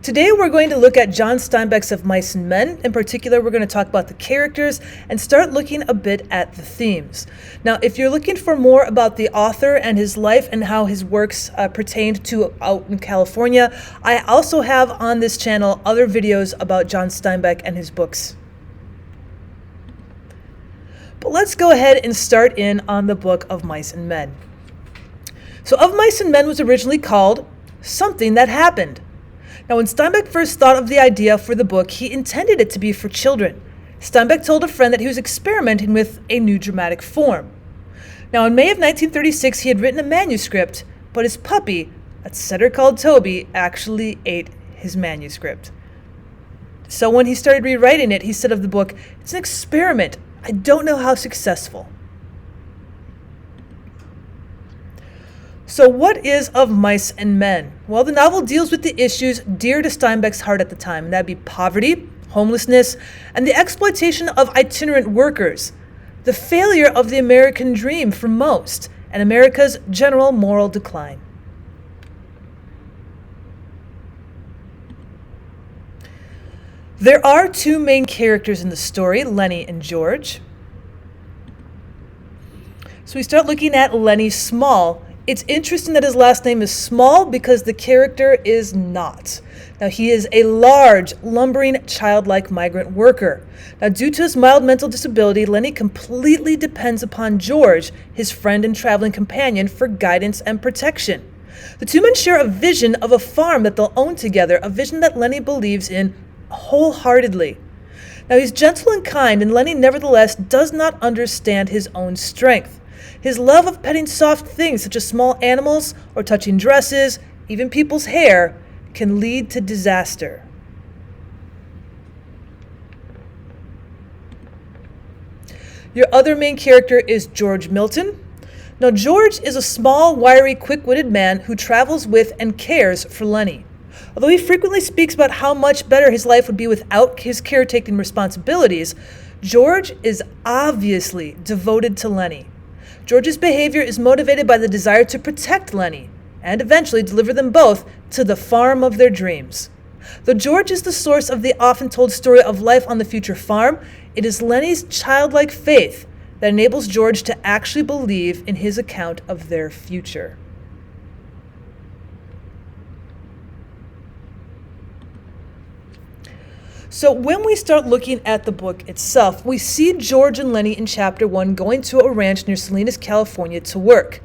Today we're going to look at John Steinbeck's Of Mice and Men. In particular, we're going to talk about the characters and start looking a bit at the themes. Now, if you're looking for more about the author and his life and how his works pertained to out in California, I also have on this channel other videos about John Steinbeck and his books. But let's go ahead and start in on the book Of Mice and Men. So Of Mice and Men was originally called Something That Happened. Now, when Steinbeck first thought of the idea for the book, he intended it to be for children. Steinbeck told a friend that he was experimenting with a new dramatic form. Now, in May of 1936, he had written a manuscript, but his puppy, a setter called Toby, actually ate his manuscript. So when he started rewriting it, he said of the book, "It's an experiment. I don't know how successful." So what is Of Mice and Men? Well, the novel deals with the issues dear to Steinbeck's heart at the time, and that'd be poverty, homelessness, and the exploitation of itinerant workers, the failure of the American dream for most, and America's general moral decline. There are two main characters in the story, Lennie and George. So we start looking at Lennie Small. It's interesting that his last name is Small because the character is not. Now, he is a large, lumbering, childlike migrant worker. Now, due to his mild mental disability, Lennie completely depends upon George, his friend and traveling companion, for guidance and protection. The two men share a vision of a farm that they'll own together, a vision that Lennie believes in wholeheartedly. Now, he's gentle and kind, and Lennie nevertheless does not understand his own strength. His love of petting soft things such as small animals or touching dresses, even people's hair, can lead to disaster. Your other main character is George Milton. Now, George is a small, wiry, quick-witted man who travels with and cares for Lennie. Although he frequently speaks about how much better his life would be without his caretaking responsibilities, George is obviously devoted to Lennie. George's behavior is motivated by the desire to protect Lennie and eventually deliver them both to the farm of their dreams. Though George is the source of the often told story of life on the future farm, it is Lennie's childlike faith that enables George to actually believe in his account of their future. So when we start looking at the book itself, we see George and Lennie in chapter 1 going to a ranch near Salinas, California to work.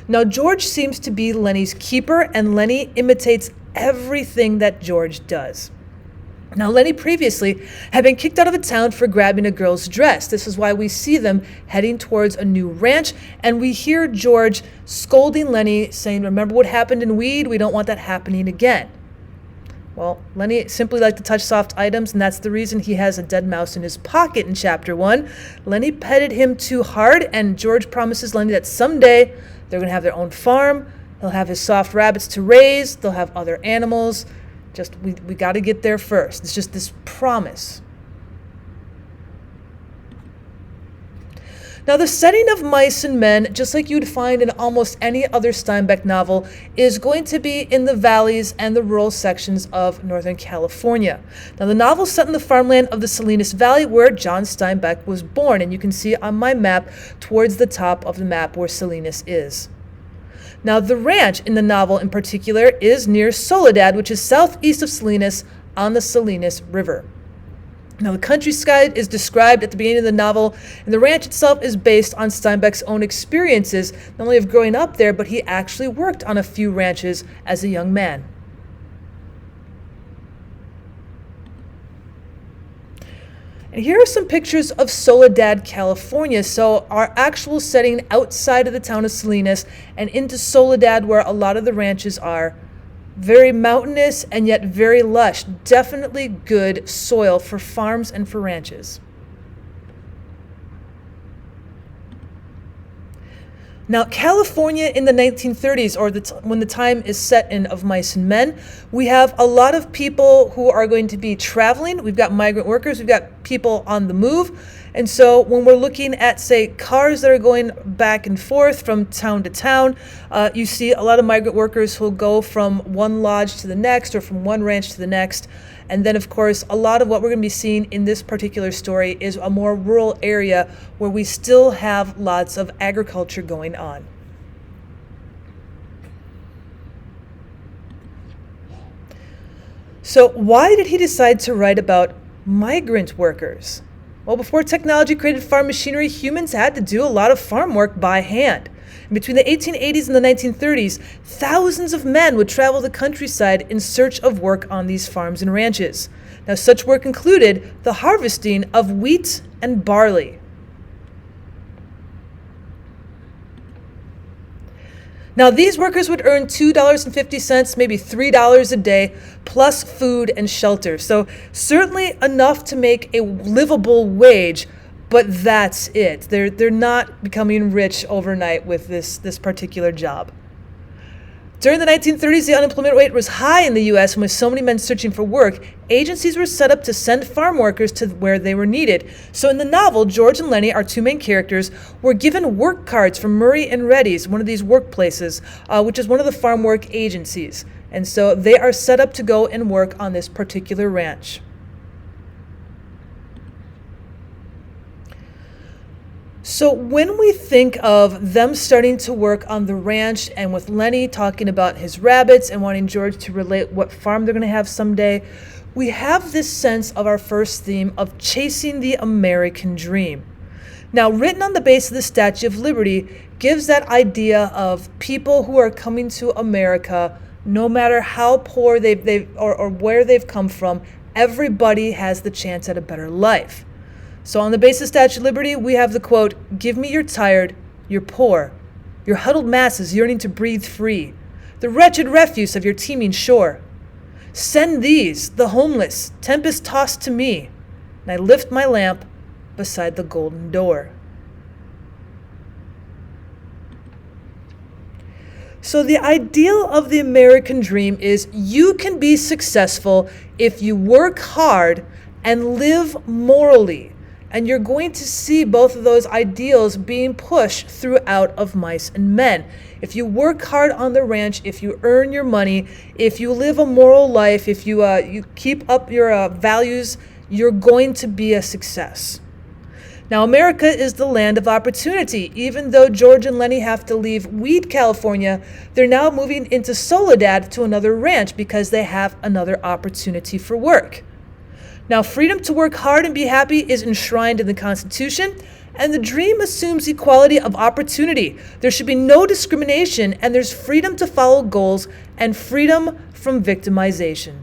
Now, George seems to be Lennie's keeper, and Lennie imitates everything that George does. Now, Lennie previously had been kicked out of a town for grabbing a girl's dress. This is why we see them heading towards a new ranch, and we hear George scolding Lennie, saying, "Remember what happened in Weed? We don't want that happening again." Well, Lennie simply liked to touch soft items, and that's the reason he has a dead mouse in his pocket in chapter 1. Lennie petted him too hard, and George promises Lennie that someday they're going to have their own farm. He'll have his soft rabbits to raise. They'll have other animals. We got to get there first. It's just this promise. Now, the setting of Mice and Men, just like you'd find in almost any other Steinbeck novel, is going to be in the valleys and the rural sections of Northern California. Now, the novel is set in the farmland of the Salinas Valley, where John Steinbeck was born, and you can see on my map towards the top of the map where Salinas is. Now, the ranch in the novel in particular is near Soledad, which is southeast of Salinas on the Salinas River. Now, the countryside is described at the beginning of the novel, and the ranch itself is based on Steinbeck's own experiences, not only of growing up there, but he actually worked on a few ranches as a young man. And here are some pictures of Soledad, California. So our actual setting outside of the town of Salinas and into Soledad, where a lot of the ranches are. Very mountainous and yet very lush. Definitely good soil for farms and for ranches. Now, California in the 1930s, or when the time is set in Of Mice and Men, we have a lot of people who are going to be traveling. We've got migrant workers. We've got people on the move. And so when we're looking at, say, cars that are going back and forth from town to town, you see a lot of migrant workers who will go from one lodge to the next or from one ranch to the next. And then, of course, a lot of what we're going to be seeing in this particular story is a more rural area where we still have lots of agriculture going on. So why did he decide to write about migrant workers? Well, before technology created farm machinery, humans had to do a lot of farm work by hand. And between the 1880s and the 1930s, thousands of men would travel the countryside in search of work on these farms and ranches. Now, such work included the harvesting of wheat and barley. Now, these workers would earn $2.50, maybe $3 a day, plus food and shelter. So certainly enough to make a livable wage, but that's it. They're not becoming rich overnight with this particular job. During the 1930s, the unemployment rate was high in the U.S., and with so many men searching for work, agencies were set up to send farm workers to where they were needed. So in the novel, George and Lennie, our two main characters, were given work cards from Murray and Reddy's, one of these workplaces, which is one of the farm work agencies. And so they are set up to go and work on this particular ranch. So when we think of them starting to work on the ranch, and with Lennie talking about his rabbits and wanting George to relate what farm they're going to have someday, we have this sense of our first theme of chasing the American dream. Now, written on the base of the Statue of Liberty gives that idea of people who are coming to America, no matter how poor or where they've come from, everybody has the chance at a better life. So on the base of Statue of Liberty, we have the quote, "Give me your tired, your poor, your huddled masses yearning to breathe free, the wretched refuse of your teeming shore. Send these, the homeless, tempest-tossed to me, and I lift my lamp beside the golden door." So the ideal of the American dream is you can be successful if you work hard and live morally. And you're going to see both of those ideals being pushed throughout of Mice and Men. If you work hard on the ranch, if you earn your money, if you live a moral life, if you keep up your values, you're going to be a success. Now, America is the land of opportunity. Even though George and Lennie have to leave Weed, California, they're now moving into Soledad to another ranch because they have another opportunity for work. Now, freedom to work hard and be happy is enshrined in the Constitution, and the dream assumes equality of opportunity. There should be no discrimination, and there's freedom to follow goals and freedom from victimization.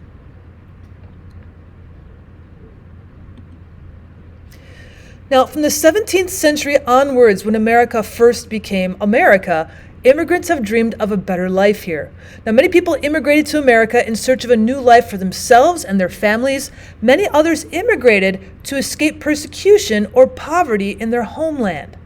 Now, from the 17th century onwards, when America first became America, immigrants have dreamed of a better life here. Now, many people immigrated to America in search of a new life for themselves and their families. Many others immigrated to escape persecution or poverty in their homeland.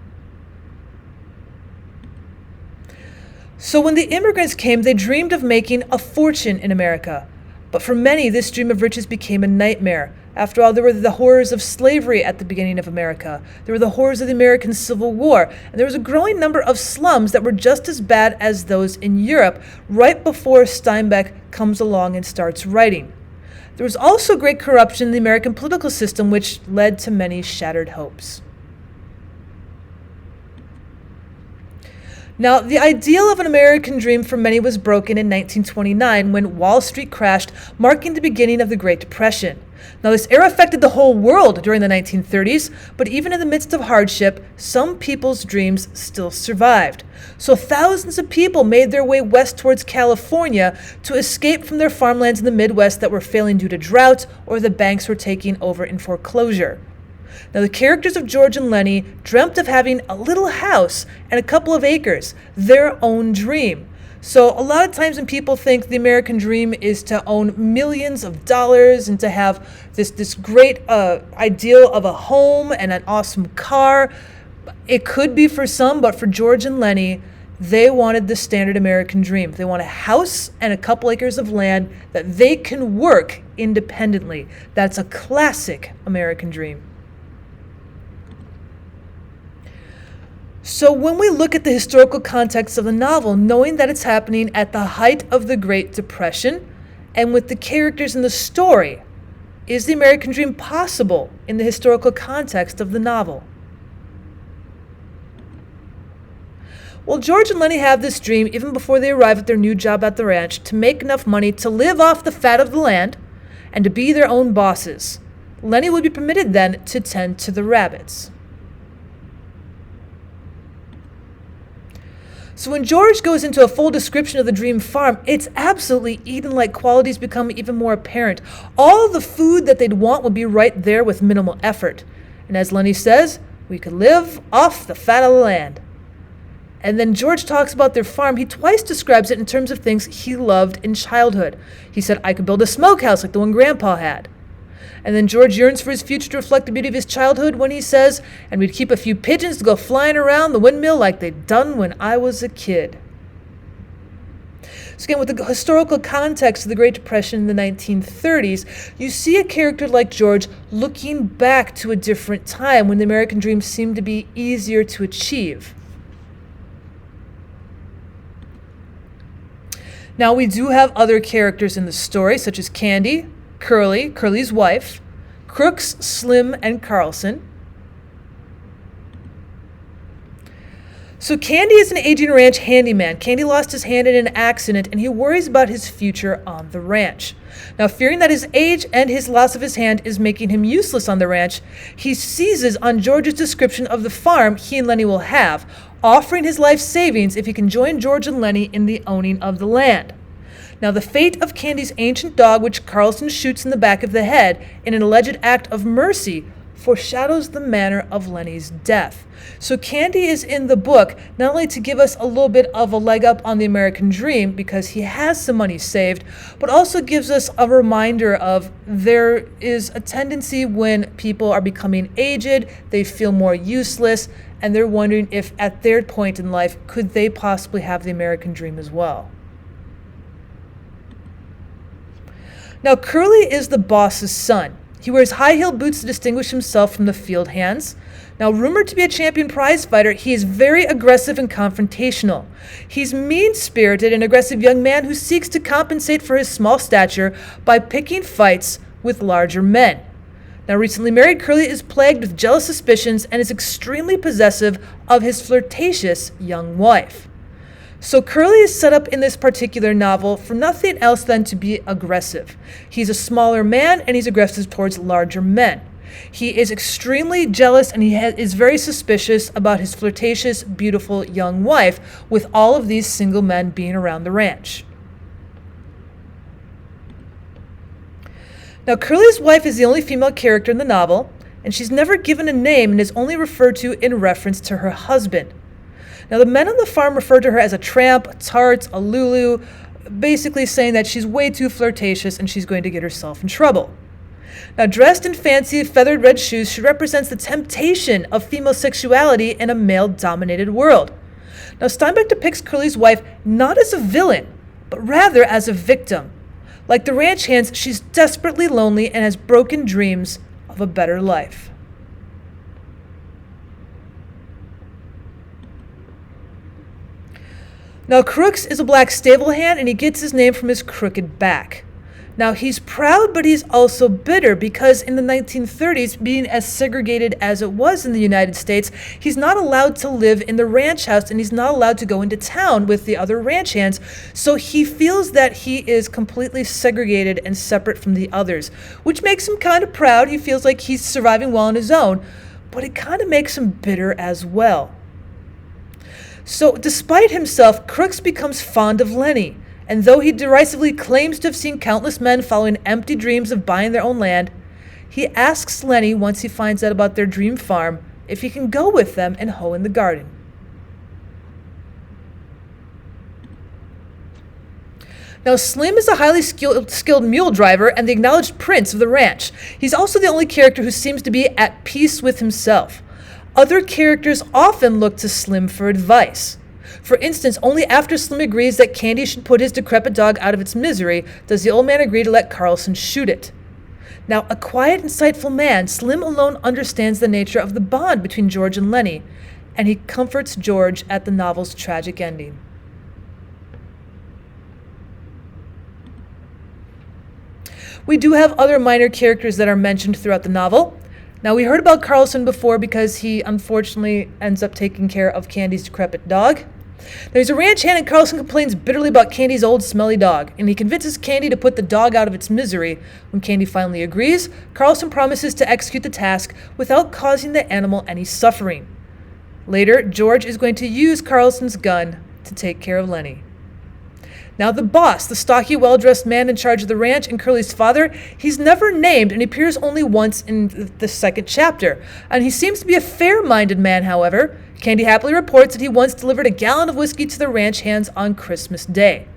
So when the immigrants came, they dreamed of making a fortune in America. But for many, this dream of riches became a nightmare. After all, there were the horrors of slavery at the beginning of America. There were the horrors of the American Civil War. And there was a growing number of slums that were just as bad as those in Europe, right before Steinbeck comes along and starts writing. There was also great corruption in the American political system, which led to many shattered hopes. Now, the ideal of an American dream for many was broken in 1929 when Wall Street crashed, marking the beginning of the Great Depression. Now, this era affected the whole world during the 1930s, but even in the midst of hardship, some people's dreams still survived. So thousands of people made their way west towards California to escape from their farmlands in the Midwest that were failing due to drought or the banks were taking over in foreclosure. Now, the characters of George and Lennie dreamt of having a little house and a couple of acres, their own dream. So a lot of times when people think the American dream is to own millions of dollars and to have this great ideal of a home and an awesome car, it could be for some, but for George and Lennie, They wanted the standard American dream. They want a house and a couple acres of land that they can work independently. That's a classic American dream. So when we look at the historical context of the novel, knowing that it's happening at the height of the Great Depression, and with the characters in the story, is the American dream possible in the historical context of the novel? Well, George and Lennie have this dream even before they arrive at their new job at the ranch to make enough money to live off the fat of the land and to be their own bosses. Lennie would be permitted then to tend to the rabbits. So when George goes into a full description of the dream farm, it's absolutely Eden-like qualities become even more apparent. All the food that they'd want would be right there with minimal effort. And as Lennie says, we could live off the fat of the land. And then George talks about their farm. He twice describes it in terms of things he loved in childhood. He said, I could build a smokehouse like the one Grandpa had. And then George yearns for his future to reflect the beauty of his childhood when he says, and we'd keep a few pigeons to go flying around the windmill like they'd done when I was a kid. So again, with the historical context of the Great Depression in the 1930s, you see a character like George looking back to a different time when the American dream seemed to be easier to achieve. Now, we do have other characters in the story, such as Candy, Curley, Curley's wife, Crooks, Slim, and Carlson. So Candy is an aging ranch handyman. Candy lost his hand in an accident, and he worries about his future on the ranch. Now, fearing that his age and his loss of his hand is making him useless on the ranch, he seizes on George's description of the farm he and Lennie will have, offering his life savings if he can join George and Lennie in the owning of the land. Now, the fate of Candy's ancient dog, which Carlson shoots in the back of the head in an alleged act of mercy, foreshadows the manner of Lennie's death. So Candy is in the book not only to give us a little bit of a leg up on the American dream because he has some money saved, but also gives us a reminder of there is a tendency when people are becoming aged, they feel more useless, and they're wondering if at their point in life could they possibly have the American dream as well. Now, Curley is the boss's son. He wears high-heeled boots to distinguish himself from the field hands. Now, rumored to be a champion prize fighter, he is very aggressive and confrontational. He's mean-spirited and aggressive young man who seeks to compensate for his small stature by picking fights with larger men. Now, recently married, Curley is plagued with jealous suspicions and is extremely possessive of his flirtatious young wife. So Curley is set up in this particular novel for nothing else than to be aggressive. He's a smaller man and he's aggressive towards larger men. He is extremely jealous and he is very suspicious about his flirtatious, beautiful young wife, with all of these single men being around the ranch. Now, Curley's wife is the only female character in the novel, and she's never given a name and is only referred to in reference to her husband. Now, the men on the farm refer to her as a tramp, a tart, a Lulu, basically saying that she's way too flirtatious and she's going to get herself in trouble. Now, dressed in fancy feathered red shoes, she represents the temptation of female sexuality in a male-dominated world. Now, Steinbeck depicts Curley's wife not as a villain, but rather as a victim. Like the ranch hands, she's desperately lonely and has broken dreams of a better life. Now, Crooks is a black stable hand, and he gets his name from his crooked back. Now, he's proud, but he's also bitter because in the 1930s, being as segregated as it was in the United States, he's not allowed to live in the ranch house, and he's not allowed to go into town with the other ranch hands. So he feels that he is completely segregated and separate from the others, which makes him kind of proud. He feels like he's surviving well on his own, but it kind of makes him bitter as well. So, despite himself, Crooks becomes fond of Lennie, and though he derisively claims to have seen countless men following empty dreams of buying their own land, he asks Lennie, once he finds out about their dream farm, if he can go with them and hoe in the garden. Now, Slim is a highly skilled mule driver and the acknowledged prince of the ranch. He's also the only character who seems to be at peace with himself. Other characters often look to Slim for advice. For instance, only after Slim agrees that Candy should put his decrepit dog out of its misery does the old man agree to let Carlson shoot it. Now, a quiet, insightful man, Slim alone understands the nature of the bond between George and Lennie, and he comforts George at the novel's tragic ending. We do have other minor characters that are mentioned throughout the novel. Now, we heard about Carlson before because he unfortunately ends up taking care of Candy's decrepit dog. Now, he's a ranch hand, and Carlson complains bitterly about Candy's old smelly dog, and he convinces Candy to put the dog out of its misery. When Candy finally agrees, Carlson promises to execute the task without causing the animal any suffering. Later, George is going to use Carlson's gun to take care of Lennie. Now, the boss, the stocky, well-dressed man in charge of the ranch and Curley's father, he's never named and he appears only once in the second chapter. And he seems to be a fair-minded man, however. Candy happily reports that he once delivered a gallon of whiskey to the ranch hands on Christmas Day.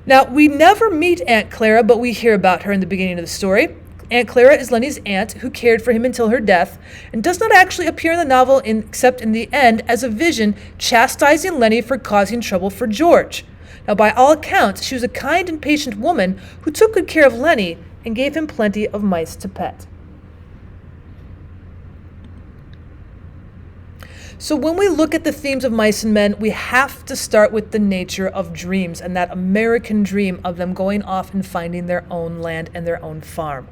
Now, we never meet Aunt Clara, but we hear about her in the beginning of the story. Aunt Clara is Lennie's aunt who cared for him until her death and does not actually appear in the novel except in the end as a vision chastising Lennie for causing trouble for George. Now, by all accounts, she was a kind and patient woman who took good care of Lennie and gave him plenty of mice to pet. So when we look at the themes of Mice and Men, we have to start with the nature of dreams and that American dream of them going off and finding their own land and their own farm.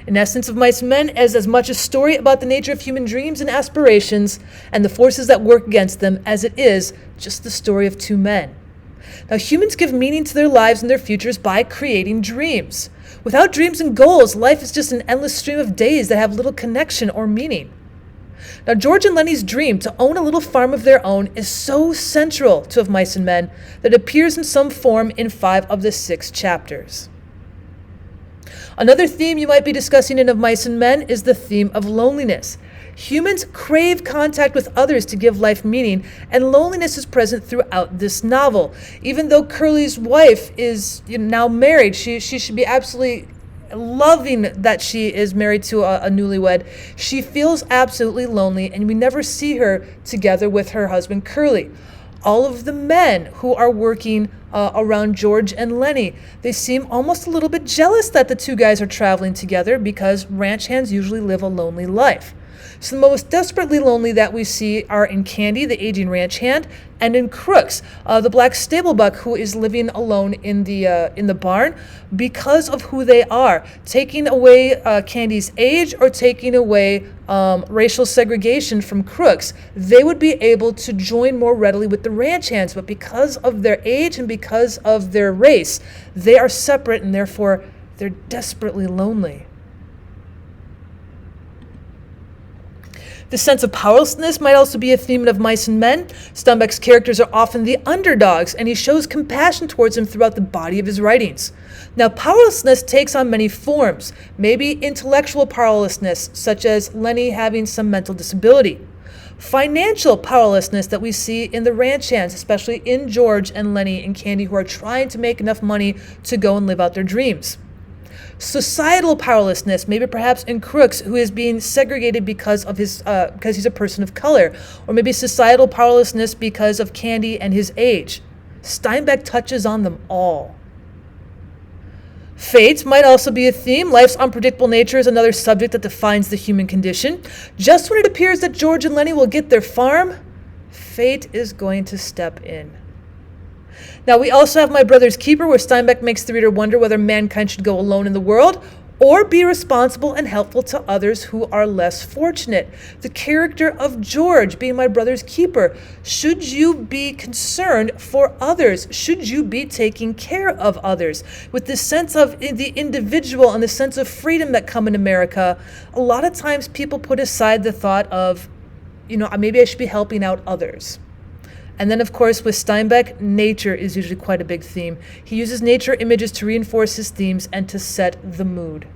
In essence, of Mice and Men is as much a story about the nature of human dreams and aspirations and the forces that work against them as it is just the story of two men. Now, humans give meaning to their lives and their futures by creating dreams. Without dreams and goals, life is just an endless stream of days that have little connection or meaning. Now, George and Lennie's dream to own a little farm of their own is so central to Of Mice and Men that it appears in some form in 5 of the 6 chapters. Another theme you might be discussing in Of Mice and Men is the theme of loneliness. Humans crave contact with others to give life meaning, and loneliness is present throughout this novel. Even though Curley's wife is now married, she should be absolutely loving that she is married to a newlywed. She feels absolutely lonely, and we never see her together with her husband Curley. All of the men who are working around George and Lennie, they seem almost a little bit jealous that the two guys are traveling together because ranch hands usually live a lonely life. So the most desperately lonely that we see are in Candy, the aging ranch hand, and in Crooks, the black stable buck who is living alone in the barn because of who they are. Taking away Candy's age or taking away racial segregation from Crooks, they would be able to join more readily with the ranch hands, but because of their age and because of their race, they are separate and therefore they're desperately lonely. The sense of powerlessness might also be a theme in Of Mice and Men. Steinbeck's characters are often the underdogs, and he shows compassion towards them throughout the body of his writings. Now, powerlessness takes on many forms, maybe intellectual powerlessness, such as Lennie having some mental disability. Financial powerlessness that we see in the ranch hands, especially in George and Lennie and Candy, who are trying to make enough money to go and live out their dreams. Societal powerlessness, maybe perhaps in Crooks, who is being segregated because he's a person of color, or maybe societal powerlessness because of Candy and his age. Steinbeck touches on them all. Fate might also be a theme. Life's unpredictable nature is another subject that defines the human condition. Just when it appears that George and Lennie will get their farm, fate is going to step in. Now, we also have My Brother's Keeper, where Steinbeck makes the reader wonder whether mankind should go alone in the world or be responsible and helpful to others who are less fortunate. The character of George being my brother's keeper. Should you be concerned for others? Should you be taking care of others? With this sense of the individual and the sense of freedom that come in America, a lot of times people put aside the thought of, maybe I should be helping out others. And then, of course, with Steinbeck, nature is usually quite a big theme. He uses nature images to reinforce his themes and to set the mood.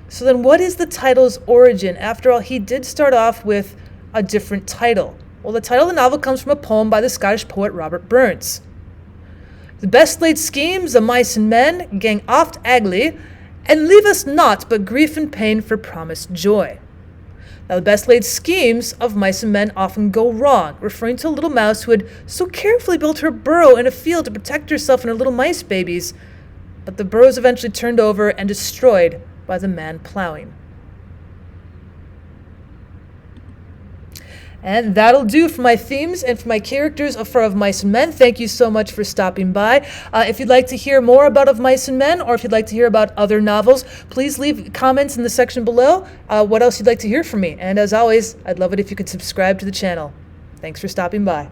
So then what is the title's origin? After all, he did start off with a different title. Well, the title of the novel comes from a poem by the Scottish poet Robert Burns. The best laid schemes o' mice and men gang oft agly, and leave us naught but grief and pain for promised joy. Now, the best laid schemes of mice and men often go wrong, referring to a little mouse who had so carefully built her burrow in a field to protect herself and her little mice babies. But the burrow is eventually turned over and destroyed by the man plowing. And that'll do for my themes and for my characters of Mice and Men. Thank you so much for stopping by. If you'd like to hear more about Of Mice and Men, or if you'd like to hear about other novels, please leave comments in the section below what else you'd like to hear from me. And as always, I'd love it if you could subscribe to the channel. Thanks for stopping by.